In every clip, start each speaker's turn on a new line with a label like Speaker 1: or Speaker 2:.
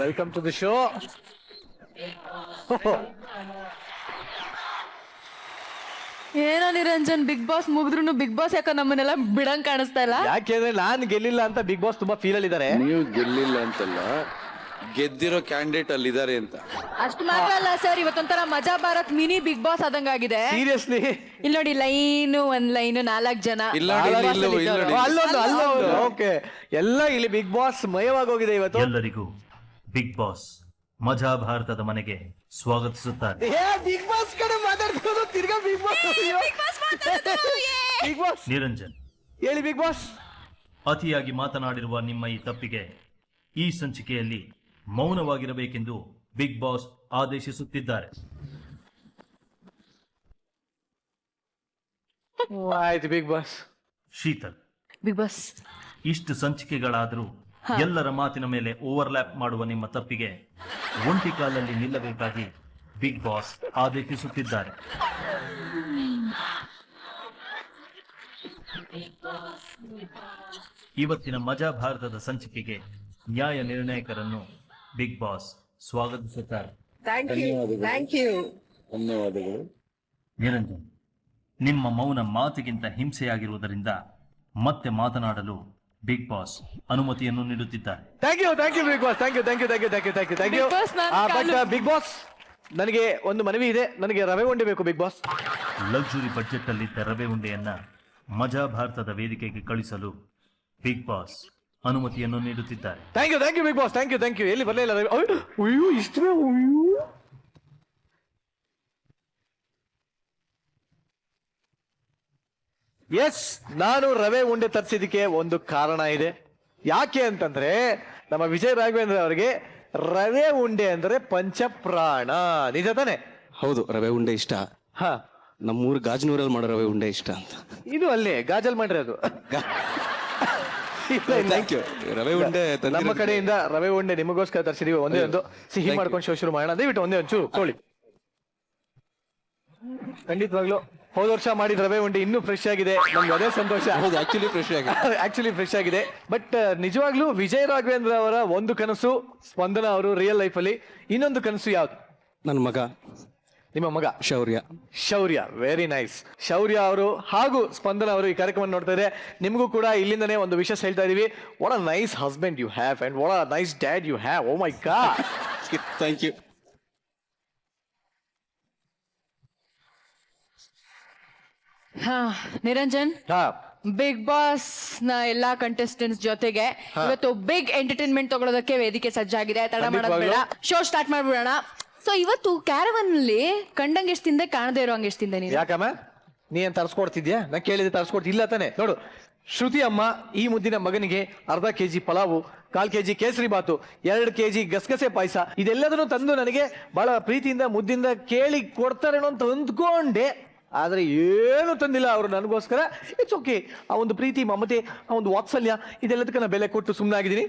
Speaker 1: Welcome to the show.
Speaker 2: ಏನೋ Niranjan, Bigg Boss ಮುಗಿದ್ರು Bigg Boss ಯಾಕೋ ನಮ್ಮನ್ನೆಲ್ಲ ಬಿಡಂಗ್ ಕಾಣಿಸ್ತಾ ಇಲ್ಲ.
Speaker 1: ಯಾಕೆಂದ್ರೆ ನಾನ್ ಗೆಲ್ಲಿಲ್ಲ ಅಂತ ಬಿಗ್ ಬಾಸ್ ತುಂಬಾ ಫೀಲ್ ಅಲ್ಲಿ ಇದಾರೆ.
Speaker 3: ನೀವು ಗೆಲ್ಲಿಲ್ಲ ಅಂತಲ್ಲ, ಗೆದ್ದಿರೋ ಕ್ಯಾಂಡಿಡೇಟ್ ಅಲ್ಲಿ ಇದಾರೆ ಅಂತ.
Speaker 2: ಅಷ್ಟು ಮಾತ್ರ ಅಲ್ಲ ಸರ್, ಇವತ್ತೊಂಥರ Maja Bharat mini Bigg Boss ಆದಂಗಾಗಿದೆ.
Speaker 1: ಸೀರಿಯಸ್ಲಿ
Speaker 2: ಇಲ್ಲಿ ನೋಡಿ, ಒಂದ್ ಲೈನ್ 4 ಜನ.
Speaker 1: ಅಲ್ಲೊಂದು ಓಕೆ, ಎಲ್ಲ ಇಲ್ಲಿ ಬಿಗ್ ಬಾಸ್ ಮಯವಾಗಿ ಹೋಗಿದೆ ಇವತ್ತು.
Speaker 4: ಎಲ್ಲರಿಗೂ ಬಿಗ್ ಬಾಸ್ ಮಜಾ ಭಾರತದ ಮನೆಗೆ ಸ್ವಾಗತಿಸುತ್ತಾರೆ.
Speaker 1: ಬಿಗ್ ಬಾಸ್ ಕಡೆ ಮಾತಾಡ್ತಿರೋದು ತಿರ್ಗಾ Bigg Boss. Bigg Boss
Speaker 4: Niranjan,
Speaker 1: ಹೇಳಿ ಬಿಗ್ ಬಾಸ್.
Speaker 4: ಅತಿಯಾಗಿ ಮಾತನಾಡಿರುವ ನಿಮ್ಮ ಈ ತಪ್ಪಿಗೆ ಈ ಸಂಚಿಕೆಯಲ್ಲಿ ಮೌನವಾಗಿರಬೇಕೆಂದು ಬಿಗ್ ಬಾಸ್ ಆದೇಶಿಸುತ್ತಿದ್ದಾರೆ.
Speaker 1: ಆಯ್ತು Bigg Boss.
Speaker 4: Sheetal,
Speaker 2: Bigg Boss
Speaker 4: ಇಷ್ಟು ಸಂಚಿಕೆಗಳಾದರೂ ಎಲ್ಲರ ಮಾತಿನ ಮೇಲೆ ಓವರ್ಲ್ಯಾಪ್ ಮಾಡುವ ನಿಮ್ಮ ತಪ್ಪಿಗೆ ಒಂಟಿ ಕಾಲಲ್ಲಿ ನಿಲ್ಲಬೇಕಾಗಿ ಬಿಗ್ ಬಾಸ್ ಆದೇಶಿಸುತ್ತಿದ್ದಾರೆ. ಇವತ್ತಿನ ಮಜಾ ಭಾರತದ ಸಂಚಿಕೆಗೆ ನ್ಯಾಯ ನಿರ್ಣಾಯಕರನ್ನು ಬಿಗ್ ಬಾಸ್ ಸ್ವಾಗತಿಸುತ್ತಾರೆ.
Speaker 3: ಧನ್ಯವಾದಗಳು.
Speaker 4: ನಿರಂಜನ್, ನಿಮ್ಮ ಮೌನ ಮಾತಿಗಿಂತ ಹಿಂಸೆಯಾಗಿರುವುದರಿಂದ ಮತ್ತೆ ಮಾತನಾಡಲು ಬಿಗ್ ಬಾಸ್ ಅನುಮತಿಯನ್ನು ನೀಡುತ್ತಿದ್ದಾರೆ.
Speaker 1: Thank you Bigg Boss. Thank you.
Speaker 2: Big Boss,
Speaker 1: but Bigg Boss, ನನಗೆ ಒಂದು ಮನವಿ ಇದೆ. ನನಗೆ ರವೆ ಉಂಡೆ ಬೇಕು ಬಿಗ್ ಬಾಸ್.
Speaker 4: ಲಕ್ಸುರಿ ಬಜೆಟ್ ಅಲ್ಲಿದ್ದ ರವೆ ಉಂಡೆಯನ್ನ ಮಜಾ ಭಾರತದ ವೇದಿಕೆಗೆ ಕಳಿಸಲು ಬಿಗ್ ಬಾಸ್ ಅನುಮತಿಯನ್ನು ನೀಡುತ್ತಿದ್ದಾರೆ.
Speaker 1: Thank you Bigg Boss. Thank you. ಎಲ್ಲಿ ಬರಲಿಲ್ಲ ರವೆ. ಅಯ್ಯೋ ಇಷ್ಟೇ. ಎಸ್, ನಾನು ರವೆ ಉಂಡೆ ತರಿಸಿದಕ್ಕೆ ಒಂದು ಕಾರಣ ಇದೆ. ಯಾಕೆ ಅಂತಂದ್ರೆ ನಮ್ಮ ವಿಜಯ್ ರಾಘವೇಂದ್ರ ಅವರಿಗೆ ರವೆ ಉಂಡೆ ಅಂದ್ರೆ ಪಂಚಪ್ರಾಣ. ನಿಜ ತಾನೆ?
Speaker 3: ಹೌದು, ರವೆ ಉಂಡೆ ಇಷ್ಟ.
Speaker 1: ಹಾ,
Speaker 3: ನಮ್ಮೂರು ಗಾಜನೂರಲ್ಲಿ ಮಾಡೋ ರವೆ ಉಂಡೆ ಇಷ್ಟ ಅಂತ.
Speaker 1: ಇದು ಅಲ್ಲೇ ಗಾಜಲ್ ಮಾಡ್ರಿ ಅದು.
Speaker 3: Thank you. ರವೆ ಉಂಡೆ
Speaker 1: ನಮ್ಮ ಕಡೆಯಿಂದ ರವೆ ಉಂಡೆ ನಿಮಗೋಸ್ಕರ ತರಿಸಿದೀವಿ. ಒಂದೇ ಒಂದು ಸಿಹಿ ಮಾಡ್ಕೊಂಡು ಶುರು ಮಾಡೋಣ. ದಯವಿಟ್ಟು ಒಂದೇ ಒಂಚೂರು ತಗೊಳ್ಳಿ. ಖಂಡಿತವಾಗ್ಲು ಹೋದ ವರ್ಷ ಮಾಡಿದ ರವೆ ಉಂಡೆ ಇನ್ನೂ ಫ್ರೆಶ್ ಆಗಿದೆ. ನಮ್ಗೆ ಅದೇ ಸಂತೋಷ.
Speaker 3: ಹೌದು, ಆಕ್ಚುಲಿ
Speaker 1: ಫ್ರೆಶ್ ಆಗಿದೆ. ಬಟ್ ನಿಜವಾಗ್ಲೂ ವಿಜಯ್ ರಾಘವೇಂದ್ರ ಅವರ ಒಂದು ಕನಸು ಸ್ಪಂದನ ಅವರು ರಿಯಲ್ ಲೈಫ್ ಅಲ್ಲಿ. ಇನ್ನೊಂದು ಕನಸು ಯಾವ್ದು? ನನ್ನ ಮಗ, ನಿಮ್ಮ ಮಗ ಶೌರ್ಯ. Very nice. ಶೌರ್ಯ ಅವರು ಹಾಗೂ ಸ್ಪಂದನ ಅವರು ಈ ಕಾರ್ಯಕ್ರಮ ನೋಡ್ತಾ ಇದ್ದಾರೆ. ನಿಮಗೂ ಕೂಡ ಇಲ್ಲಿಂದನೇ ಒಂದು ವಿಷಯ ಹೇಳ್ತಾ ಇದೀವಿ. What a nice husband you have and what a nice dad you have. Oh my god.
Speaker 3: Thank you.
Speaker 2: Niranjan, Bigg Boss ನ ಎಲ್ಲಾ ಕಂಟೆಸ್ಟೆಂಟ್ಸ್ ಜೊತೆಗೆ ಇವತ್ತು ಬಿಗ್ ಎಂಟರ್ಟೈನ್ಮೆಂಟ್ ತಗೊಳ್ಳೋದಕ್ಕೆ ವೇದಿಕೆ ಸಜ್ಜಾಗಿದೆ. ತಡ ಮಾಡೋದ್ ಬೇಡ, ಶೋ ಸ್ಟಾರ್ಟ್ ಮಾಡ್ಬಿಡೋಣ. ಸೊ ಇವತ್ತು ಕ್ಯಾರವನ್ ಅಲ್ಲಿ ಕಂಡಂಗೆ ಎಷ್ಟು ತಿಂದೆ, ಕಾಣದೇ ಇರೋ ಹಂಗೆ ಎಷ್ಟು ತಿಂದೆ ನೀನು?
Speaker 1: ಯಾಕಮ್ಮ ನೀ ಏನ್ ತರ್ಸ್ಕೊಡ್ತಿದ್ಯಾ? ನಾ ಕೇಳಿದ್ರೆ ತರ್ಸ್ಕೊಡ್ತಿಲ್ಲ ತಾನೆ? ನೋಡು, ಶ್ರುತಿ ಅಮ್ಮ ಈ ಮುದ್ದಿನ ಮಗನಿಗೆ ಅರ್ಧ KG pulao, 1/4 KG kesari bath, 2 KG ಗಸಗಸೆ ಪಾಯಸ, ಇದೆಲ್ಲದನ್ನು ತಂದು ನನಗೆ ಬಹಳ ಪ್ರೀತಿಯಿಂದ ಮುದ್ದಿಂದ ಕೇಳಿ ಕೊಡ್ತಾರೇನೋ ಅಂತ ಅಂದ್ಕೊಂಡೆ. ಆದ್ರೆ ಏನು ತಂದಿಲ್ಲ ಅವರು ನನಗೋಸ್ಕರ. It's okay. ಆ ಒಂದು ಪ್ರೀತಿ, ಮಮತೆ, ಆ ಒಂದು ವಾತ್ಸಲ್ಯ, ಇದೆಲ್ಲದಕ್ಕೆ ನಾ ಬೆಲೆ ಕೊಟ್ಟು ಸುಮ್ಮನಾಗಿದ್ದೀನಿ.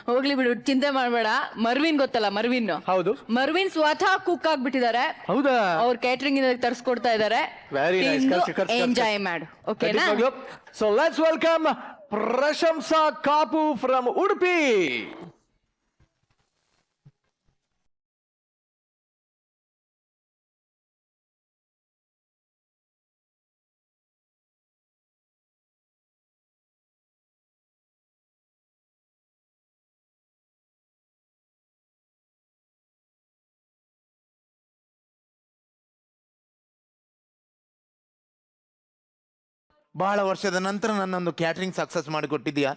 Speaker 2: ಹೋಗ್ಲಿ ಬಿಡು, ಚಿಂತೆ ಮಾಡ್ಬೇಡ. ಮರ್ವಿನ್ ಗೊತ್ತಲ್ಲ, ಮರ್ವಿನ್.
Speaker 1: ಹೌದು,
Speaker 2: ಮರ್ವಿನ್ ಸ್ವತಃ ಕುಕ್ ಆಗ್ಬಿಟ್ಟಿದ್ದಾರೆ.
Speaker 1: ಹೌದಾ?
Speaker 2: ಅವ್ರ ಕ್ಯಾಟರಿಂಗ್ ಇಂದ ತರಿಸ್ಕೊಡ್ತಾ ಇದ್ದಾರೆ.
Speaker 1: Very nice.
Speaker 2: ಎಂಜಾಯ್ ಮಾಡು, ಓಕೆನಾ?
Speaker 1: So let's welcome Prashamsa Kapu from Udupi.
Speaker 5: ಬಹಳ ವರ್ಷದ ನಂತರ ನನ್ನೊಂದು ಕ್ಯಾಟ್ರಿಂಗ್ ಸಕ್ಸಸ್ ಮಾಡಿಕೊಟ್ಟಿದ್ಯಾ.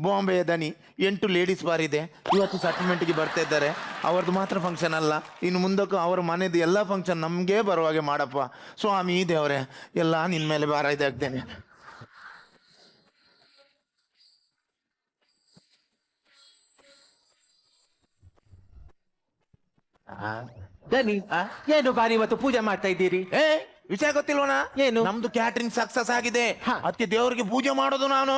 Speaker 5: ಬಾಂಬೆಯ ದನಿ 8 ಲೇಡೀಸ್ ಬಾರ್ ಇದೆ. ಇವತ್ತು ಸೆಟಲ್ಮೆಂಟ್ಗೆ ಬರ್ತಾ ಇದ್ದಾರೆ. ಅವ್ರದ್ದು ಮಾತ್ರ ಫಂಕ್ಷನ್ ಅಲ್ಲ, ಇನ್ನು ಮುಂದಕ್ಕೂ ಅವ್ರ ಮನೆಯದು ಎಲ್ಲ ಫಂಕ್ಷನ್ ನಮಗೆ ಬರುವಾಗೆ ಮಾಡಪ್ಪ. ಸ್ವಾಮಿ ದೇವರೇ, ಎಲ್ಲ ನಿನ್ನ ಮೇಲೆ ಭಾರ ಇದಾಗ್ತೇನೆ.
Speaker 6: ದನಿ, ಏನು ಬಾರಿ ಇವತ್ತು ಪೂಜೆ ಮಾಡ್ತಾ ಇದ್ದೀರಿ?
Speaker 5: ವಿಷಯ ಗೊತ್ತಿಲ್ವನ?
Speaker 6: ಏನು?
Speaker 5: ನಮ್ದು ಕ್ಯಾಟ್ರಿಂಗ್ ಸಕ್ಸಸ್ ಆಗಿದೆ. ಅದಕ್ಕೆ ದೇವರಿಗೆ ಪೂಜೆ ಮಾಡೋದು ನಾನು.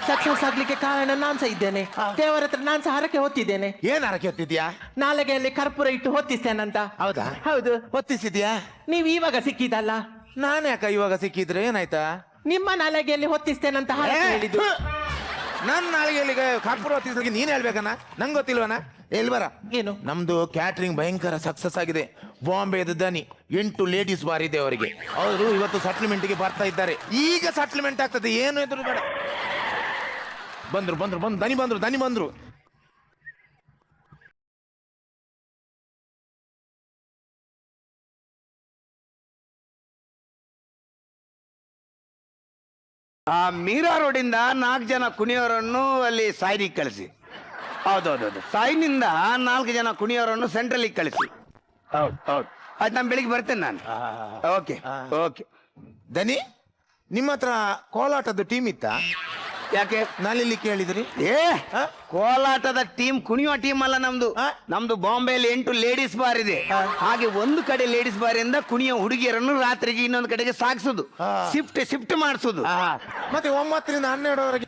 Speaker 6: ಸಕ್ಸಸ್ ಆಗ್ಲಿಕ್ಕೆ ಕಾರಣ ನಾನ್ ಸಹ ಇದ್ದೇನೆ. ದೇವರ ಹತ್ರ ನಾನ್ ಸಹ ಹರಕೆ ಹೊತ್ತಿದ್ದೇನೆ.
Speaker 5: ಏನ್ ಹರಕೆ ಹೊತ್ತಿದ್ಯಾ?
Speaker 6: ನಾಲಿಗೆಯಲ್ಲಿ ಕರ್ಪೂರ ಇಟ್ಟು ಹೊತ್ತಿಸ್ತೇನಂತ.
Speaker 5: ಹೌದಾ?
Speaker 6: ಹೌದು.
Speaker 5: ಹೊತ್ತಿಸಿದ್ಯಾ?
Speaker 6: ನೀವ್ ಇವಾಗ ಸಿಕ್ಕಿದಲ್ಲ.
Speaker 5: ನಾನು ಯಾಕ ಇವಾಗ ಸಿಕ್ಕಿದ್ರೆ ಏನಾಯ್ತಾ?
Speaker 6: ನಿಮ್ಮ ನಾಲಿಗೆಯಲ್ಲಿ ಹೊತ್ತಿಸ್ತೇನಂತ ಹರಕೆ ಹೇಳಿದ್ದು.
Speaker 5: ನನ್ನ ನಾಳೆಗೆ ಕರ್ಪೂರ ಹೊತ್ತಿಸ್ಲಿಕ್ಕೆ ನೀನ್ ಹೇಳ್ಬೇಕಣ್ಣ ನಂಗೆ ಗೊತ್ತಿಲ್ವನ ಎಲ್ವರ
Speaker 6: ಏನು?
Speaker 5: ನಮ್ದು ಕ್ಯಾಟ್ರಿಂಗ್ ಭಯಂಕರ ಸಕ್ಸಸ್ ಆಗಿದೆ. ಬಾಂಬೆದ ದನಿ 8 ಲೇಡೀಸ್ ಬಾರ್ ಇದೆ ಅವರಿಗೆ. ಅವರು ಇವತ್ತು ಸೆಟ್ಲ್ಮೆಂಟ್ಗೆ ಬರ್ತಾ ಇದ್ದಾರೆ. ಈಗ ಸೆಟ್ಲ್ಮೆಂಟ್ ಆಗ್ತದೆ, ಏನು ಎದುರು ಬೇಡ. ಬಂದ್ರು ದನಿ ಬಂದ್ರು.
Speaker 7: ಆ ಮೀರಾ ರೋಡಿಂದ 4 ಜನ ಕುಣಿಯೋರನ್ನು ಅಲ್ಲಿ ಸಾಯಿನಿಗೆ ಕಳಿಸಿ. ಹೌದೌದೌದು, ಸಾಯಿನಿಂದ 4 ಜನ ಕುಣಿಯೋರನ್ನು ಸೆಂಟ್ರಲಿಗೆ ಕಳಿಸಿ. ಹೌದು ಆಯ್ತು, ನಾನು ಬೆಳಿಗ್ಗೆ ಬರ್ತೇನೆ ನಾನು. ಓಕೆ.
Speaker 5: ದನಿ, ನಿಮ್ಮ ಹತ್ರ ಕೋಲಾಟದ ಟೀಮ್ ಇತ್ತಾ?
Speaker 7: ಯಾಕೆ
Speaker 5: ನಾನಿಲ್ಲಿ ಕೇಳಿದ್ರಿ?
Speaker 7: ಕೋಲಾಟದ ಟೀಮ್ ಕುಣಿಯೋ ಟೀಮ್ ಅಲ್ಲ ನಮ್ದು. ನಮ್ದು ಬಾಂಬೆಯಲ್ಲಿ 8 ಲೇಡೀಸ್ ಬಾರ್ ಇದೆ. ಹಾಗೆ ಒಂದು ಕಡೆ ಲೇಡೀಸ್ ಬಾರ್ ಇಂದ ಕುಣಿಯೋ ಹುಡುಗಿಯರನ್ನು ರಾತ್ರಿಗೆ ಇನ್ನೊಂದು ಕಡೆಗೆ ಸಾಗಿಸೋದು, ಶಿಫ್ಟ್ ಮಾಡಿಸೋದು.
Speaker 5: ಮತ್ತೆ 9 ರಿಂದ 12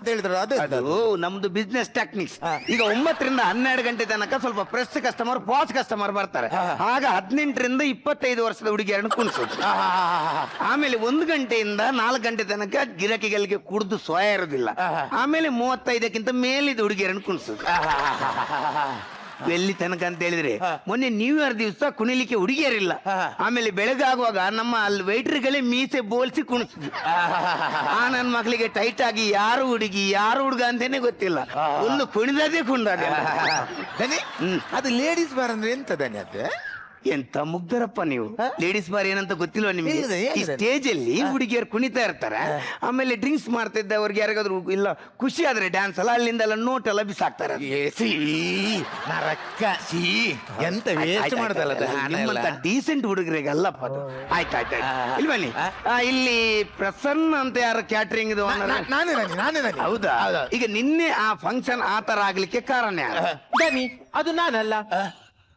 Speaker 5: ಅಂತ ಹೇಳಿದ್ರು,
Speaker 7: ಅದು ನಮ್ದು ಬಿಸ್ನೆಸ್ ಟೆಕ್ನಿಕ್ಸ್. ಈಗ 9 ರಿಂದ 12 ಗಂಟೆ ತನಕ ಸ್ವಲ್ಪ ಪ್ರೆಸ್ ಕಸ್ಟಮರ್, ಪಾಸ್ ಕಸ್ಟಮರ್ ಬರ್ತಾರೆ. ಆಗ 18 ರಿಂದ 25 ವರ್ಷದ ಹುಡುಗಿಯರನ್ನು ಕುಣಿಸೋದು. ಆಮೇಲೆ 1 ಗಂಟೆಯಿಂದ 4 ಗಂಟೆ ತನಕ ಗಿರಾಕಿಗಳಿಗೆ ಕುಡಿದು ಸೋಯ ಇರೋದಿಲ್ಲ. ಆಮೇಲೆ 35ಕ್ಕಿಂತ ಮೇಲಿದ ಹುಡುಗಿಯರನ್ನು ಕುಣಿಸೋದು. ಎಲ್ಲಿ ತನಕ ಅಂತ ಹೇಳಿದ್ರೆ, ಮೊನ್ನೆ ನ್ಯೂ ಇಯರ್ ದಿವಸ ಕುಣಿಲಿಕ್ಕೆ ಹುಡುಗಿಯರಿಲ್ಲ. ಆಮೇಲೆ ಬೆಳಗಾಗುವಾಗ ನಮ್ಮ ಅಲ್ಲಿ ವೈಟ್ರಿಗಳೇ ಮೀಸೆ ಬೋಲ್ಸಿ ಕುಣಿಸಿದ್ರು. ನನ್ನ ಮಕ್ಕಳಿಗೆ ಟೈಟ್ ಆಗಿ ಯಾರು ಹುಡುಗಿ ಯಾರು ಹುಡುಗ ಅಂತೇನೆ ಗೊತ್ತಿಲ್ಲ. ಒಂದು ಕುಣಿದದೇ ಕುಣಿದಾದೆ.
Speaker 5: ಅದು ಲೇಡೀಸ್ ಬಾರ್ ಅಂದ್ರೆ ಎಂತ ದನಿ? ಅದೇ
Speaker 7: ಎಂತ ಮುಗ್ಧರಪ್ಪ ನೀವು. ಲೇಡೀಸ್ ಬಾರ್ ಏನಂತ ಗೊತ್ತಿಲ್ವಾ ನಿಮ್ಗೆ? ಈ ಸ್ಟೇಜ್ ಅಲ್ಲಿ ಹುಡುಗಿಯರು ಕುಣಿತಾ ಇರ್ತಾರೆ. ಆಮೇಲೆ ಡ್ರಿಂಕ್ಸ್ ಮಾಡ್ತಾ ಇದ್ದವ್ರಿಗೆ ಯಾರಿಗಾದ್ರು ಇಲ್ಲ ಖುಷಿ ಆದ್ರೆ ಡ್ಯಾನ್ಸ್ ಅಲ್ಲ, ಅಲ್ಲಿಂದ ನೋಟ್ ಎಲ್ಲ ಬಿಸಾಕ್ತಾರೆ.
Speaker 5: ಎಂತ ವೇಸ್ಟ್ ಮಾಡದಲ್ಲ
Speaker 7: ನಿಮ್ಮಂತ ಡೀಸೆಂಟ್ ಹುಡುಗರಿಗೆ ಅಲ್ಲಪ್ಪ ಅದು. ಆಯ್ತಾಯ್ತು ಇಲ್ಲಿ ಬನ್ನಿ. ಇಲ್ಲಿ ಪ್ರಸನ್ನ ಅಂತ ಯಾರು ಕ್ಯಾಟ್ರಿಂಗ್ ಇದು
Speaker 5: ನಾನೇ.
Speaker 7: ಹೌದಾ? ಈಗ ನಿನ್ನೆ ಆ ಫಂಕ್ಷನ್ ಆ ತರ ಆಗ್ಲಿಕ್ಕೆ ಕಾರಣ ಯಾರು?
Speaker 6: ದನಿ, ಅದು ನಾನಲ್ಲ.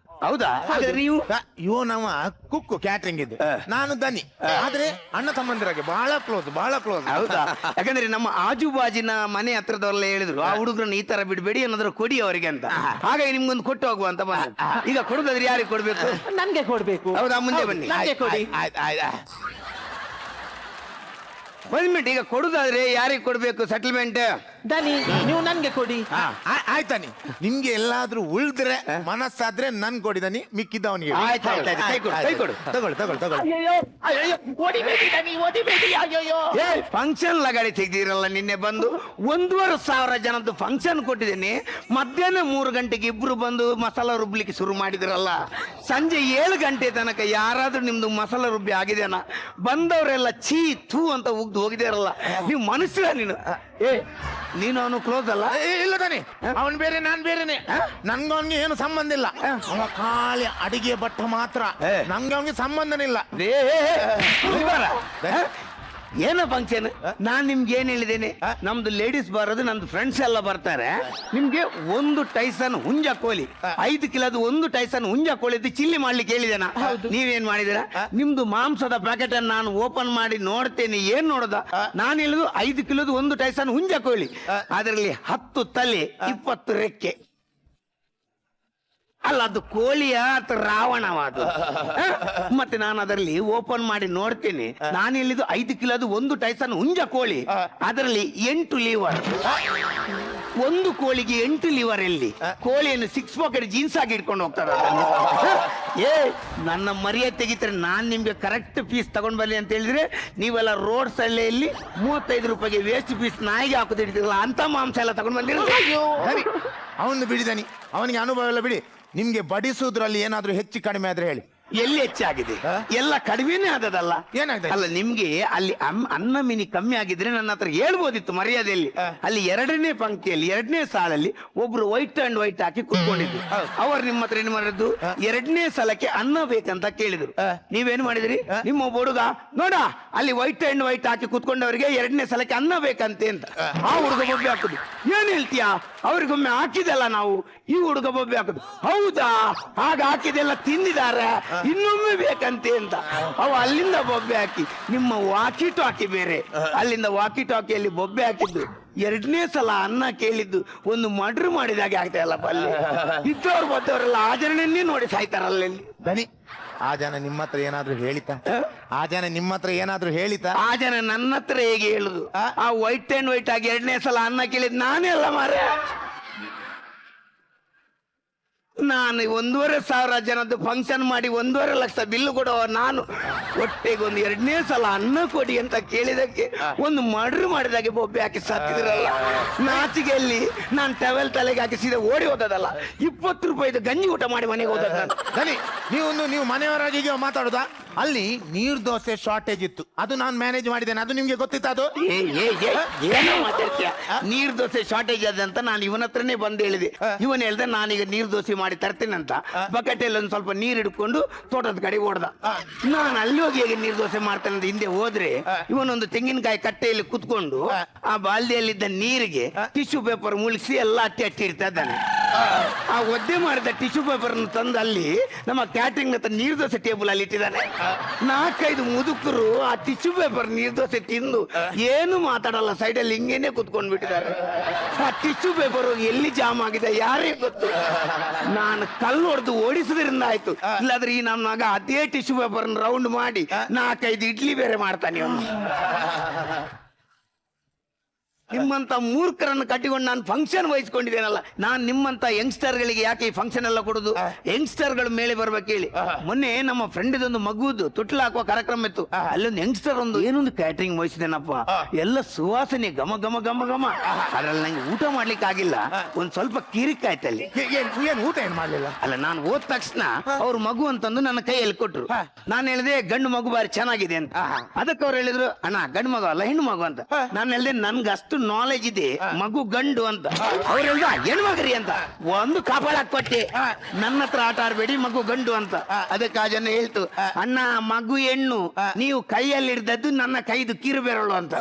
Speaker 7: ಹೌದಾ? ಹಾಗಾದ್ರೆ ನೀವು
Speaker 5: ಇವ ನಮ್ಮ ಕುಕ್ಕು ಕ್ಯಾಟ್ರಿಂಗ್ ಇದ್ದು, ನಾನು ದನಿ. ಆದ್ರೆ ಅಣ್ಣ ತಮ್ಮಂದಿರಾಗೆ ಬಹಳ ಕ್ಲೋಸ್.
Speaker 7: ಹೌದಾ? ಯಾಕಂದ್ರೆ ನಮ್ಮ ಆಜು ಬಾಜಿನ ಮನೆ ಹತ್ರದವರೆಲ್ಲ ಹೇಳಿದ್ರು, ಆ ಹುಡುಗರನ್ನ ಈ ತರ ಬಿಡಬೇಡಿ, ಏನಾದ್ರು ಕೊಡಿ ಅವರಿಗೆ ಅಂತ. ಹಾಗಾಗಿ ನಿಮ್ಗೊಂದು ಕೊಟ್ಟು ಹೋಗುವ ಅಂತ ಬಂದ. ಈಗ ಕೊಡುದಾದ್ರೆ ಯಾರಿಗೆ ಕೊಡ್ಬೇಕು?
Speaker 6: ನನ್ಗೆ ಕೊಡ್ಬೇಕು.
Speaker 7: ಹೌದಾ? ಮುಂದೆ ಬನ್ನಿ.
Speaker 6: ನನ್ಗೆ ಕೊಡಿ.
Speaker 7: ಒಂದ್ ಮಿನಿಟ್, ಈಗ ಕೊಡುದಾದ್ರೆ ಯಾರಿಗೆ ಕೊಡ್ಬೇಕು ಸೆಟಲ್ಮೆಂಟ್?
Speaker 6: ದನಿ, ನೀವು ನನ್ಗೆ ಕೊಡಿ.
Speaker 5: ಆಯ್ತಾನಿ. ನಿಮ್ಗೆ ಎಲ್ಲಾದ್ರೂ ಉಳಿದ್ರೆ ಮನಸ್ಸಾದ್ರೆ ನನ್ ಕೊಡಿದನಿ, ಮಿಕ್ಕಿದ್ದ ಅವನಿಗೆ.
Speaker 7: ಕೈ ಕೊಡು. ಫಂಕ್ಷನ್ ಲಗಾಡಿ ತೆಗ್ದಿರಲ್ಲ, ನಿನ್ನೆ ಬಂದು 1,500 ಜನದ್ದು ಫಂಕ್ಷನ್ ಕೊಟ್ಟಿದ್ದೇನೆ. ಮಧ್ಯಾಹ್ನ 3 ಗಂಟೆಗೆ ಇಬ್ರು ಬಂದು ಮಸಾಲ ರುಬ್ಲಿಕ್ಕೆ ಶುರು ಮಾಡಿದ್ರಲ್ಲ. ಸಂಜೆ 7 ಗಂಟೆ ತನಕ ಯಾರಾದ್ರೂ ನಿಮ್ದು ಮಸಾಲ ರುಬ್ಬಿ ಆಗಿದೆನಾ? ಬಂದವರೆಲ್ಲ ಛೀ ಥೂ ಅಂತ ಉಗ್ದು ಹೋಗಿದಾರಲ್ಲ. ನೀವು ಮನುಷ್ಯ ನೀನು ಅವನು ಕ್ಲೋಸ್ ಅಲ್ಲ?
Speaker 5: ಇಲ್ಲ ತಾನೆ, ಅವನ್ ಬೇರೆ ನಾನ್ ಬೇರೆನೆ. ನನ್ಗೆ ಅವನ್ಗೆ ಏನು ಸಂಬಂಧ ಇಲ್ಲ. ಅವ ಖಾಲಿ ಅಡಿಗೆ ಭಟ್ಟ ಮಾತ್ರ. ನಂಗೆ ಅವನಿಗೆ ಸಂಬಂಧನೇ ಇಲ್ಲ.
Speaker 7: ಏನ ಫಂಕ್ಷನ್? ನಾನ್ ನಿಮ್ಗೆ ಏನ್ ಹೇಳಿದ್ದೇನೆ, ನಮ್ದು ಲೇಡೀಸ್ ಬರೋದು, ನಮ್ದು ಫ್ರೆಂಡ್ಸ್ ಎಲ್ಲ ಬರ್ತಾರೆ. ನಿಮ್ಗೆ 1 ಟೈಸನ್ ಹುಂಜ ಕೋಳಿ, 5 ಕಿಲೋದು 1 ಟೈಸನ್ ಹುಂಜ ಕೋಳಿದ್ದು ಚಿಲ್ಲಿ ಮಾಡ್ಲಿಕ್ಕೆ ಹೇಳಿದೇನಾ? ನೀವೇನ್ ಮಾಡಿದೀರಾ? ನಿಮ್ದು ಮಾಂಸದ ಪ್ಯಾಕೆಟ್ ಅನ್ನು ನಾನು ಓಪನ್ ಮಾಡಿ ನೋಡ್ತೇನೆ. ಏನ್ ನೋಡದ? ನಾನು ಹೇಳಿದ್ರು 5 ಕಿಲೋದು 1 ಟೈಸನ್ ಹುಂಜ ಕೋಳಿ, ಅದರಲ್ಲಿ 10 ತಲೆ 20 ರೆಕ್ಕೆ. ಅಲ್ಲ, ಅದು ಕೋಳಿಯ ಅಥವಾ ರಾವಣವಾದ? ಮತ್ತೆ ನಾನು ಅದರಲ್ಲಿ ಓಪನ್ ಮಾಡಿ ನೋಡ್ತೇನೆ. ನಾನು ಹೇಳಿದ್ದು 5 ಕಿಲೋದು 1 ಟೈಸನ್ ಹುಂಜ ಕೋಳಿ, ಅದರಲ್ಲಿ 8 ಲಿವರ್. 1 ಕೋಳಿಗೆ 8 ಲಿವರ್ ಎಲ್ಲಿ? ಕೋಳಿಯನ್ನು 6 ಪಾಕೆಟ್ ಜೀನ್ಸ್ ಆಗಿ ಇಟ್ಕೊಂಡು ಹೋಗ್ತಾರೆ. ನನ್ನ ಮರ್ಯಾದೆ ತೆಗಿತಾರೆ. ನಾನ್ ನಿಮ್ಗೆ ಕರೆಕ್ಟ್ ಪೀಸ್ ತಗೊಂಡ್ ಬರ್ಲಿ ಅಂತ ಹೇಳಿದ್ರೆ ನೀವೆಲ್ಲ ರೋಡ್ ಸಳ್ಳೆಯಲ್ಲಿ 35 ರೂಪಾಯಿಗೆ ವೇಸ್ಟ್ ಪೀಸ್ ನಾಯಿಗೆ ಹಾಕೋದಿರ್ತೀರಲ್ಲ, ಅಂತ ಮಾಂಸ ಎಲ್ಲ ತಗೊಂಡ್ ಬಂದಿರ.
Speaker 5: ಅವನು ಬಿಡಿದಾನಿ, ಅವನಿಗೆ ಅನುಭವ ಎಲ್ಲ ಬಿಡಿ. ನಿಮ್ಗೆ ಬಡಿಸುದ್ರಲ್ಲಿ ಏನಾದ್ರೂ ಹೆಚ್ಚು ಕಡಿಮೆ ಆದ್ರೆ ಹೇಳಿ.
Speaker 7: ಎಲ್ಲಿ ಹೆಚ್ಚಾಗಿದೆ? ಎಲ್ಲ ಕಡಿಮೆನೇ ಆದದಲ್ಲ.
Speaker 5: ಏನಾಗಿದೆ?
Speaker 7: ಅಲ್ಲ, ನಿಮ್ಗೆ ಅಲ್ಲಿ ಅನ್ನ ಮಿನಿ ಕಮ್ಮಿ ಆಗಿದ್ರೆ ನನ್ನ ಹತ್ರ ಹೇಳ್ಬೋದಿತ್ತು ಮರ್ಯಾದೆಯಲ್ಲಿ. ಅಲ್ಲಿ 2ನೇ ಪಂಕ್ತಿಯಲ್ಲಿ 2ನೇ ಸಾಲಲ್ಲಿ ಒಬ್ರು ವೈಟ್ ಅಂಡ್ ವೈಟ್ ಹಾಕಿ ಕೂತ್ಕೊಂಡಿದ್ರು. ಅವ್ರು ನಿಮ್ಮ ಹತ್ರ ಏನ್ ಮಾಡಿದ್ರು? 2ನೇ ಸಲಕ್ಕೆ ಅನ್ನ ಬೇಕಂತ ಕೇಳಿದ್ರು. ನೀವೇನ್ ಮಾಡಿದ್ರಿ? ನಿಮ್ಮ ಹುಡುಗ ನೋಡ ಅಲ್ಲಿ ವೈಟ್ ಅಂಡ್ ವೈಟ್ ಹಾಕಿ ಕೂತ್ಕೊಂಡವರಿಗೆ 2ನೇ ಸಲಕ್ಕೆ ಅನ್ನ ಬೇಕಂತೆ ಅಂತ ಆ ಹುಡುಗ ಬೊಬ್ಬೆ ಹಾಕುದು. ಏನ್ ಹೇಳ್ತೀಯಾ? ಅವ್ರಿಗೊಮ್ಮೆ ಹಾಕಿದಲ್ಲ ನಾವು, ಈ ಹುಡುಗ ಬೊಬ್ಬೆ ಹಾಕುದು. ಹೌದಾ? ಆಗ ಹಾಕಿದೆಲ್ಲ ತಿಂದಿದ್ದಾರೆ, ಇನ್ನೊಮ್ಮೆ ಬೇಕಂತೆ ಅಂತ. ಅವ ಅಲ್ಲಿಂದ ಬೊಬ್ಬೆ ಹಾಕಿ, ನಿಮ್ಮ ವಾಕಿ ಟಾಕಿ ಬೇರೆ, ಅಲ್ಲಿಂದ ವಾಕಿ ಟಾಕಿಯಲ್ಲಿ ಬೊಬ್ಬೆ ಹಾಕಿದ್ದು. 2ನೇ ಸಲ ಅನ್ನ ಕೇಳಿದ್ದು ಒಂದು ಮರ್ಡರ್ ಮಾಡಿದಾಗೆ ಆಗ್ತಾ ಇಲ್ಲಪ್ಪ. ಅಲ್ಲಿ ಇದ್ದವ್ರು ಬದ್ದವರೆಲ್ಲ ಆಚರಣೆಯನ್ನೇ ನೋಡಿ ಸಾಯ್ತಾರಲ್ಲ.
Speaker 5: ದನಿ, ಆ ಜನ ನಿಮ್ಮ ಹತ್ರ ಏನಾದ್ರು ಹೇಳಿತಾ? ಆ ಜನ ನಿಮ್ಮ ಹತ್ರ ಏನಾದ್ರು ಹೇಳಿತಾ?
Speaker 7: ಆ ಜನ ನನ್ನ ಹತ್ರ ಹೇಗೆ ಹೇಳುದು? ಆ ವೈಟ್ ಅಂಡ್ ವೈಟ್ ಆಗಿ 2ನೇ ಸಲ ಅನ್ನ ಕೇಳಿದ್ ನಾನೇ ಅಲ್ಲ ಮಾರ್ರೆ. ನಾನು 1,500 ಜನದ್ದು ಫಂಕ್ಷನ್ ಮಾಡಿ 1,50,000 ಲಕ್ಷ ಬಿಲ್ಲು ಕೊಡುವ ನಾನು ಒಟ್ಟಿಗೆ ಒಂದು 2ನೇ ಸಲ ಅನ್ನ ಕೊಡಿ ಅಂತ ಕೇಳಿದಕ್ಕೆ ಒಂದು ಮರ್ಡರ್ ಮಾಡಿದಾಗೆ ಬೊಬ್ಬೆ ಹಾಕಿ ಸತ್ತಿದ್ರಲ್ಲ. ನಾಚಿಗೆಯಲ್ಲಿ ನಾನು ಟವೆಲ್ ತಲೆಗೆ ಹಾಕಿ ಸೀದಾ ಓಡಿ ಹೋದದಲ್ಲ. 20 ರೂಪಾಯಿದು ಗಂಜಿ ಊಟ ಮಾಡಿ ಮನೆಗೆ ಹೋದದ್ದು ನಾನು.
Speaker 5: ದನಿ, ನೀವು ಮನೆಯವರಾಗಿ ಮಾತಾಡುದಾ? ಅಲ್ಲಿ ನೀರ್ ದೋಸೆ ಶಾರ್ಟೇಜ್ ಇತ್ತು, ಅದು ನಾನು ಮ್ಯಾನೇಜ್ ಮಾಡಿದ್ದೇನೆ. ಅದು ನಿಮ್ಗೆ ಗೊತ್ತಿತ್ತು? ಅದು
Speaker 7: ಏನೋ ಮಾತಾಡ್ತೀಯ? ನೀರ್ ದೋಸೆ ಶಾರ್ಟೇಜ್ ಅದಂತ ನಾನು ಇವನ ಹತ್ರನೇ ಬಂದು ಹೇಳಿದೆ. ಇವನ್ ಹೇಳ್ದೆ ನಾನೀಗ ನೀರ್ ದೋಸೆ ಮಾಡಿ ತರ್ತೀನಿ ಅಂತ. ಬಕೆಟಲ್ಲಿ ಒಂದ್ ಸ್ವಲ್ಪ ನೀರ್ ಹಿಡ್ಕೊಂಡು ತೋಟದ ಕಡೆ ಓಡ್ದ. ನಾನು ಅಲ್ಲಿ ಹೋಗಿ ಹೇಗೆ ನೀರ್ ದೋಸೆ ಮಾಡ್ತೇನೆ ಅಂತ ಹಿಂದೆ ಹೋದ್ರೆ ಇವನೊಂದು ತೆಂಗಿನಕಾಯಿ ಕಟ್ಟೆಯಲ್ಲಿ ಕುತ್ಕೊಂಡು ಆ ಬಾಲ್ದಿಯಲ್ಲಿದ್ದ ನೀರಿಗೆ ಟಿಶ್ಯೂ ಪೇಪರ್ ಮುಳುಗಿಸಿ ಎಲ್ಲ ಅಟ್ಟಿ ಇಡ್ತಾ ಇದ್ದಾನೆ. ಆ ಒದ್ದೆ ಮಾಡಿದ ಟಿಶ್ಯೂ ಪೇಪರ್ ತಂದು ಅಲ್ಲಿ ನಮ್ಮ ಕ್ಯಾಟ್ರಿಂಗ್ ಹತ್ರ ನೀರ್ ದೋಸೆ ಟೇಬಲ್ ಅಲ್ಲಿ ಇಟ್ಟಿದ್ದಾನೆ. 4-5 ಮುದುಕರು ಆ ಟಿಶ್ಯೂ ಪೇಪರ್ ನೀರ್ ದೋಸೆ ತಿಂದು ಏನು ಮಾತಾಡಲ್ಲ, ಸೈಡಲ್ಲಿ ಹಿಂಗೇನೆ ಕುತ್ಕೊಂಡ್ ಬಿಟ್ಟಿದ್ದಾರೆ. ಆ ಟಿಶ್ಯೂ ಪೇಪರ್ ಎಲ್ಲಿ ಜಾಮ್ ಆಗಿದೆ ಯಾರೇ ಗೊತ್ತು. ನಾನು ಕಲ್ಲು ಹೊಡೆದು ಓಡಿಸೋದ್ರಿಂದ ಆಯ್ತು, ಇಲ್ಲಾದ್ರೆ ಈ ನಮ್ಮ ಮಗ ಅದೇ ಟಿಶ್ಯೂ ಪೇಪರ್ ರೌಂಡ್ ಮಾಡಿ 4-5 ಇಡ್ಲಿ ಬೇರೆ ಮಾಡ್ತಾನೆ ಅವನು. ನಿಮ್ಮಂತ ಮೂರ್ಖರನ್ನು ಕಟ್ಟಿಕೊಂಡು ನಾನು ಫಂಕ್ಷನ್ ವಹಿಸ್ಕೊಂಡಿದ್ದೇನಲ್ಲ. ನಾನು ನಿಮ್ಮಂತ ಯಂಗ್ಸ್ಟರ್ ಗಳಿಗೆ ಯಾಕೆ ಈ ಫಂಕ್ಷನ್ ಎಲ್ಲ ಕೊಡುದು? ಯಂಗ್ಸ್ಟರ್ ಗಳ ಮೇಲೆ ಬರ್ಬೇಕು ಹೇಳಿ. ಮೊನ್ನೆ ನಮ್ಮ ಫ್ರೆಂಡ್ ಇದೊಂದು ಮಗುದು ತೊಟ್ಲು ಹಾಕುವ ಕಾರ್ಯಕ್ರಮ ಇತ್ತು. ಅಲ್ಲೊಂದು ಯಂಗ್ಸ್ಟರ್ ಏನೊಂದು ಕ್ಯಾಟರಿಂಗ್ ವಹಿಸಿದೇನಪ್ಪ. ಎಲ್ಲ ಸುವಾಸನೆ ಘಮ ಘಮ ಘಮ ಘಮ. ಅದ್ರಲ್ಲಿ ನಂಗೆ ಊಟ ಮಾಡ್ಲಿಕ್ಕೆ ಆಗಿಲ್ಲ, ಒಂದ್ ಸ್ವಲ್ಪ ಕಿರಿಕ್ ಆಯ್ತಲ್ಲಿ.
Speaker 5: ಏನ್ ಊಟ ಏನ್ ಮಾಡ್ಲಿಲ್ಲ?
Speaker 7: ಅಲ್ಲ, ನಾನು ಹೋದ ತಕ್ಷಣ ಅವ್ರ ಮಗು ಅಂತಂದು ನನ್ನ ಕೈಯಲ್ಲಿ ಕೊಟ್ರು. ನಾನು ಹೇಳಿದೆ ಗಂಡು ಮಗು ಬಾರಿ ಚೆನ್ನಾಗಿದೆ ಅಂತ. ಅದಕ್ಕೆ ಅವ್ರು ಹೇಳಿದ್ರು ಅಣ್ಣ ಗಂಡು ಮಗು ಅಲ್ಲ ಹೆಣ್ಣು ಮಗು ಅಂತ. ನಾನು ಹೇಳಿದೆ ನನ್ಗೆ ಅಷ್ಟು ನಾಲೆಜ್ ಇದೆ, ಮಗು ಗಂಡು ಅಂತ. ಅವ್ರು ಹೇಳ್ದ ಹೆಣ್ಮಗ್ರಿ ಅಂತ. ಒಂದು ಕಾಪಾಡಕ್ ಕೊಟ್ಟೆ, ನನ್ನ ಹತ್ರ ಆಟ ಆಡ್ಬೇಡಿ ಮಗು ಗಂಡು ಅಂತ. ಅದಕ್ಕೆ ಆ ಜನ ಹೇಳ್ತು ಅಣ್ಣ ಮಗು ಹೆಣ್ಣು, ನೀವು ಕೈಯಲ್ಲಿ ಹಿಡ್ದದ್ದು ನನ್ನ ಕೈದು ಕಿರು ಬೆರಳು ಅಂತ.